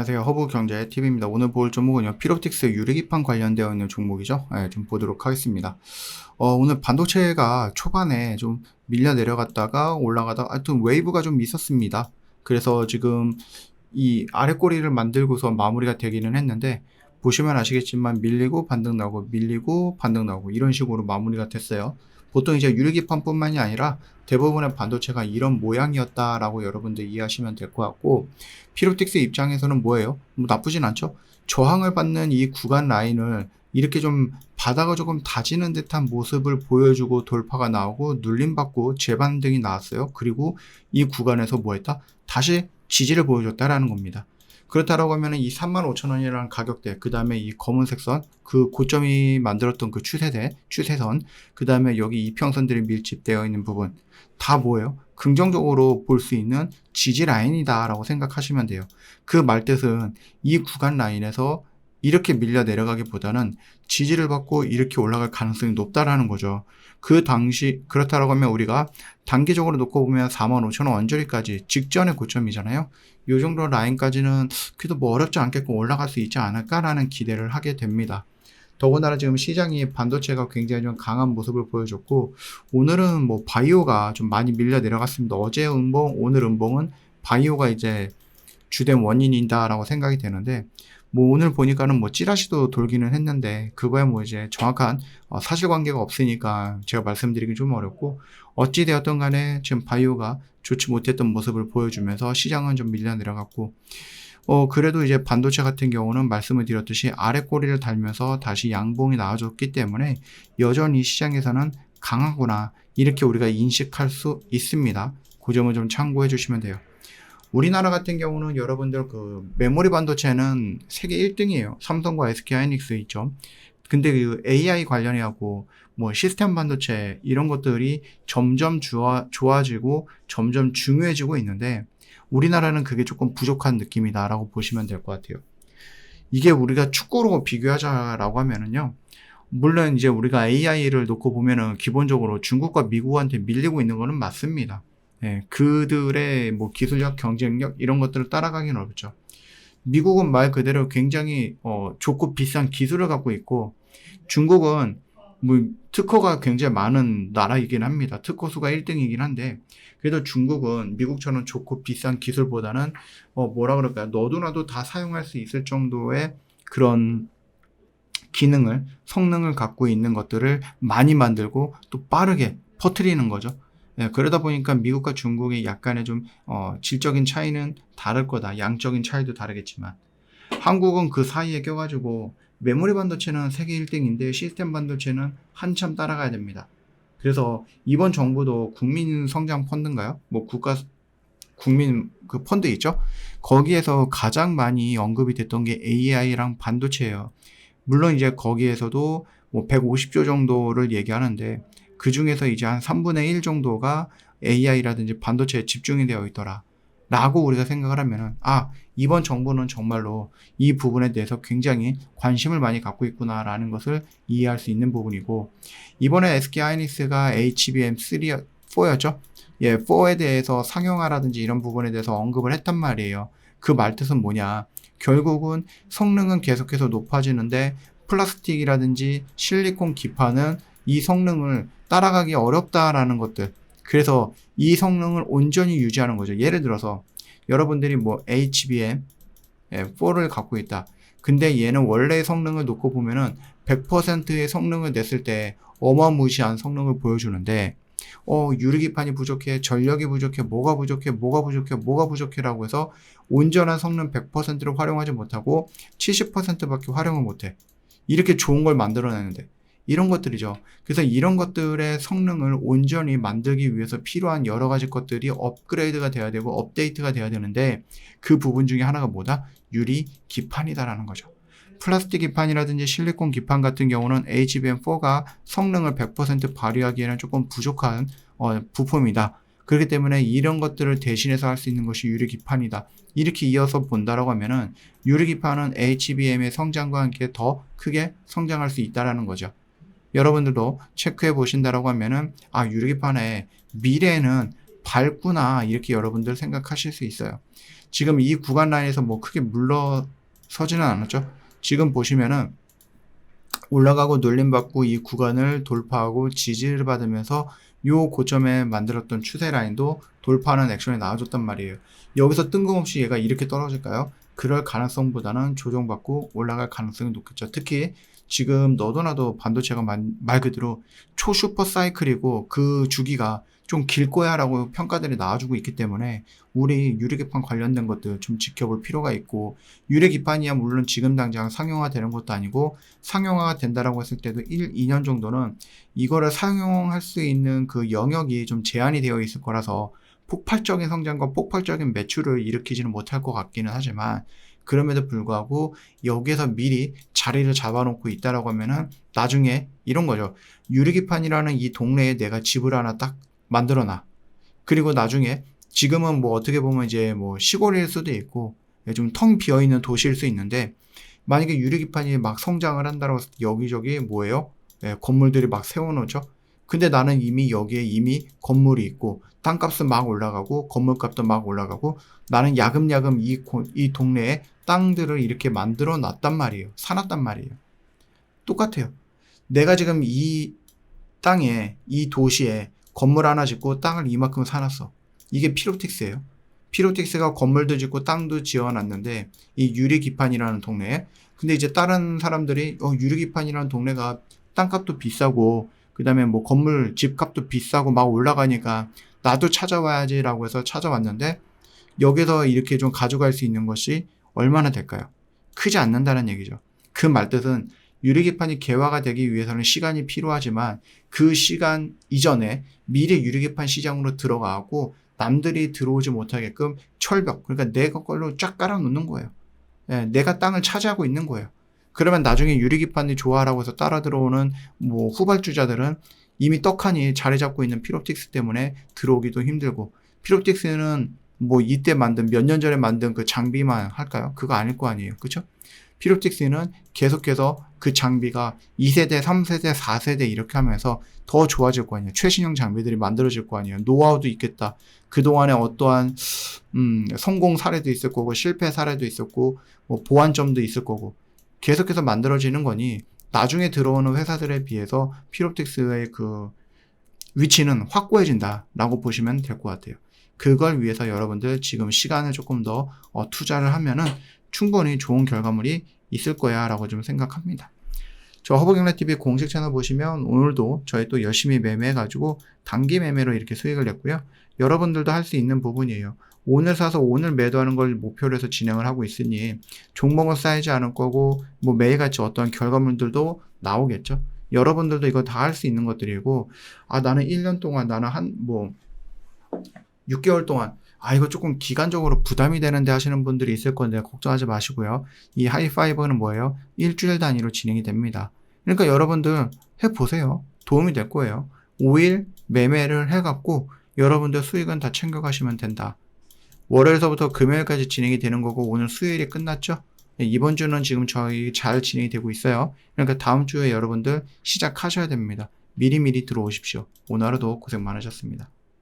안녕하세요. 허브경제TV입니다. 오늘 볼 종목은요, 필옵틱스 유리기판 관련되어 있는 종목이죠. 좀 보도록 하겠습니다. 오늘 반도체가 초반에 좀 밀려 내려갔다가 올라가다가 하여튼 웨이브가 좀 있었습니다. 그래서 지금 이 아래 꼬리를 만들고서 마무리가 되기는 했는데, 보시면 아시겠지만 밀리고 반등 나오고 밀리고 반등 나오고 이런 식으로 마무리가 됐어요. 보통 이제 유리기판뿐만이 아니라 대부분의 반도체가 이런 모양이었다라고 여러분들 이해하시면 될 것 같고, 피로틱스 입장에서는 뭐예요? 뭐 나쁘진 않죠. 저항을 받는 이 구간 라인을 이렇게 좀 바닥을 조금 다지는 듯한 모습을 보여주고 돌파가 나오고 눌림받고 재반등이 나왔어요. 그리고 이 구간에서 뭐 했다? 다시 지지를 보여줬다라는 겁니다. 그렇다라고 하면 이 35,000원이라는 가격대, 그 다음에 이 검은색 선, 그 고점이 만들었던 그 추세선, 그 다음에 여기 이평선들이 밀집되어 있는 부분, 다 뭐예요? 긍정적으로 볼 수 있는 지지 라인이다 라고 생각하시면 돼요. 그 말뜻은 이 구간 라인에서 이렇게 밀려 내려가기보다는 지지를 받고 이렇게 올라갈 가능성이 높다라는 거죠. 그 당시 그렇다라고 하면 우리가 단기적으로 놓고 보면 45,000원 언저리까지 직전의 고점이잖아요. 이 정도 라인까지는 그래도 뭐 어렵지 않겠고 올라갈 수 있지 않을까라는 기대를 하게 됩니다. 더군다나 지금 시장이 반도체가 굉장히 좀 강한 모습을 보여줬고, 오늘은 뭐 바이오가 좀 많이 밀려 내려갔습니다. 어제 음봉, 오늘 음봉은 바이오가 이제 주된 원인이다라고 생각이 되는데, 뭐 오늘 보니까는 뭐 찌라시도 돌기는 했는데 그거야 뭐 이제 정확한 사실관계가 없으니까 제가 말씀드리기 좀 어렵고, 어찌 되었던 간에 지금 바이오가 좋지 못했던 모습을 보여주면서 시장은 좀 밀려 내려갔고, 그래도 이제 반도체 같은 경우는 말씀을 드렸듯이 아래 꼬리를 달면서 다시 양봉이 나와줬기 때문에 여전히 시장에서는 강하구나, 이렇게 우리가 인식할 수 있습니다. 그 점을 좀 참고해 주시면 돼요. 우리나라 같은 경우는 여러분들 그 메모리 반도체는 세계 1등이에요. 삼성과 SK 하이닉스 있죠. 근데 그 AI 관련해하고 뭐 시스템 반도체 이런 것들이 점점 좋아지고 점점 중요해지고 있는데, 우리나라는 그게 조금 부족한 느낌이다라고 보시면 될 것 같아요. 이게 우리가 축구로 비교하자라고 하면은요, 물론 이제 우리가 AI를 놓고 보면은 기본적으로 중국과 미국한테 밀리고 있는 거는 맞습니다. 예, 그들의 뭐 기술력, 경쟁력 이런 것들을 따라가기는 어렵죠. 미국은 말 그대로 굉장히 좋고 비싼 기술을 갖고 있고, 중국은 뭐 특허가 굉장히 많은 나라이긴 합니다. 특허 수가 1등이긴 한데, 그래도 중국은 미국처럼 좋고 비싼 기술보다는 뭐라 그럴까요? 너도나도 다 사용할 수 있을 정도의 그런 기능을, 성능을 갖고 있는 것들을 많이 만들고 또 빠르게 퍼뜨리는 거죠. 예, 그러다 보니까 미국과 중국의 약간의 좀 질적인 차이는 다를 거다. 양적인 차이도 다르겠지만 한국은 그 사이에 껴가지고 메모리 반도체는 세계 1등인데 시스템 반도체는 한참 따라가야 됩니다. 그래서 이번 정부도 국민 성장 펀드인가요? 뭐 국민 그 펀드 있죠? 거기에서 가장 많이 언급이 됐던 게 AI랑 반도체예요. 물론 이제 거기에서도 뭐 150조 정도를 얘기하는데, 그 중에서 이제 한 3분의 1 정도가 AI라든지 반도체에 집중이 되어 있더라 라고 우리가 생각을 하면은, 이번 정부는 정말로 이 부분에 대해서 굉장히 관심을 많이 갖고 있구나 라는 것을 이해할 수 있는 부분이고, 이번에 SK 하이닉스가 HBM3, 4였죠? 예, 4에 대해서 상용화라든지 이런 부분에 대해서 언급을 했단 말이에요. 그 말뜻은 뭐냐? 결국은 성능은 계속해서 높아지는데 플라스틱이라든지 실리콘 기판은 이 성능을 따라가기 어렵다라는 것들. 그래서 이 성능을 온전히 유지하는 거죠. 예를 들어서 여러분들이 뭐 HBM4를 갖고 있다. 근데 얘는 원래의 성능을 놓고 보면은 100%의 성능을 냈을 때 어마무시한 성능을 보여주는데, 유리기판이 부족해, 전력이 부족해, 뭐가 부족해, 뭐가 부족해, 뭐가 부족해라고 해서 온전한 성능 100%를 활용하지 못하고 70%밖에 활용을 못해. 이렇게 좋은 걸 만들어내는데, 이런 것들이죠. 그래서 이런 것들의 성능을 온전히 만들기 위해서 필요한 여러 가지 것들이 업그레이드가 돼야 되고 업데이트가 돼야 되는데, 그 부분 중에 하나가 뭐다? 유리 기판이다라는 거죠. 플라스틱 기판이라든지 실리콘 기판 같은 경우는 HBM4가 성능을 100% 발휘하기에는 조금 부족한 부품이다. 그렇기 때문에 이런 것들을 대신해서 할 수 있는 것이 유리 기판이다. 이렇게 이어서 본다라고 하면은 유리 기판은 HBM의 성장과 함께 더 크게 성장할 수 있다라는 거죠. 여러분들도 체크해 보신다라고 하면은 유리 기판의 미래에는 밟구나 이렇게 여러분들 생각하실 수 있어요. 지금 이 구간 라인에서 뭐 크게 물러서지는 않았죠. 지금 보시면은 올라가고 눌림받고 이 구간을 돌파하고 지지를 받으면서 요 고점에 만들었던 추세 라인도 돌파하는 액션이 나와줬단 말이에요. 여기서 뜬금없이 얘가 이렇게 떨어질까요? 그럴 가능성보다는 조정받고 올라갈 가능성이 높겠죠. 특히 지금 너도나도 반도체가 말 그대로 초슈퍼 사이클이고 그 주기가 좀 길 거야 라고 평가들이 나와주고 있기 때문에 우리 유리기판 관련된 것들 좀 지켜볼 필요가 있고, 유리기판이야 물론 지금 당장 상용화 되는 것도 아니고 상용화가 된다라고 했을 때도 1, 2년 정도는 이거를 사용할 수 있는 그 영역이 좀 제한이 되어 있을 거라서 폭발적인 성장과 폭발적인 매출을 일으키지는 못할 것 같기는 하지만, 그럼에도 불구하고 여기에서 미리 자리를 잡아놓고 있다라고 하면은 나중에 이런 거죠. 유리기판이라는 이 동네에 내가 집을 하나 딱 만들어놔. 그리고 나중에 지금은 뭐 어떻게 보면 이제 뭐 시골일 수도 있고 좀 텅 비어있는 도시일 수 있는데, 만약에 유리기판이 막 성장을 한다고 해서 여기저기 뭐예요? 건물들이 막 세워놓죠. 근데 나는 이미 여기에 이미 건물이 있고 땅값은 막 올라가고 건물값도 막 올라가고 나는 야금야금 이 동네에 땅들을 이렇게 만들어 놨단 말이에요. 사놨단 말이에요. 똑같아요. 내가 지금 이 땅에 이 도시에 건물 하나 짓고 땅을 이만큼 사놨어. 이게 피로틱스예요. 피로틱스가 건물도 짓고 땅도 지어놨는데 이 유리기판이라는 동네에, 근데 이제 다른 사람들이 유리기판이라는 동네가 땅값도 비싸고 그 다음에 뭐 건물 집값도 비싸고 막 올라가니까 나도 찾아와야지 라고 해서 찾아왔는데, 여기서 이렇게 좀 가져갈 수 있는 것이 얼마나 될까요? 크지 않는다는 얘기죠. 그 말뜻은 유리기판이 개화가 되기 위해서는 시간이 필요하지만 그 시간 이전에 미리 유리기판 시장으로 들어가고 남들이 들어오지 못하게끔 철벽, 그러니까 내 걸로 쫙 깔아놓는 거예요. 내가 땅을 차지하고 있는 거예요. 그러면 나중에 유리기판이 좋아라고 해서 따라 들어오는 뭐 후발주자들은 이미 떡하니 자리 잡고 있는 피롭틱스 때문에 들어오기도 힘들고, 피롭틱스는 뭐 이때 만든 몇 년 전에 만든 그 장비만 할까요? 그거 아닐 거 아니에요. 그쵸? 피롭틱스는 계속해서 그 장비가 2세대, 3세대, 4세대 이렇게 하면서 더 좋아질 거 아니에요. 최신형 장비들이 만들어질 거 아니에요. 노하우도 있겠다. 그동안에 어떠한 성공 사례도 있을 거고 실패 사례도 있었고 뭐 보완점도 있을 거고 계속해서 만들어지는 거니 나중에 들어오는 회사들에 비해서 피롭틱스의 그 위치는 확고해진다라고 보시면 될 것 같아요. 그걸 위해서 여러분들 지금 시간을 조금 더 투자를 하면은 충분히 좋은 결과물이 있을 거야 라고 좀 생각합니다. 저 허브경제TV 공식 채널 보시면 오늘도 저희 또 열심히 매매해가지고 단기 매매로 이렇게 수익을 냈고요. 여러분들도 할 수 있는 부분이에요. 오늘 사서 오늘 매도하는 걸 목표로 해서 진행을 하고 있으니 종목은 쌓이지 않을 거고 뭐 매일같이 어떤 결과물들도 나오겠죠. 여러분들도 이거 다 할 수 있는 것들이고, 나는 1년 동안 나는 한 6개월 동안 이거 조금 기간적으로 부담이 되는데 하시는 분들이 있을 건데 걱정하지 마시고요. 이 하이파이브는 뭐예요? 일주일 단위로 진행이 됩니다. 그러니까 여러분들 해보세요. 도움이 될 거예요. 5일 매매를 해갖고 여러분들 수익은 다 챙겨가시면 된다. 월요일서부터 금요일까지 진행이 되는 거고 오늘 수요일이 끝났죠? 이번 주는 지금 저희 잘 진행이 되고 있어요. 그러니까 다음 주에 여러분들 시작하셔야 됩니다. 미리미리 들어오십시오. 오늘 하루도 고생 많으셨습니다.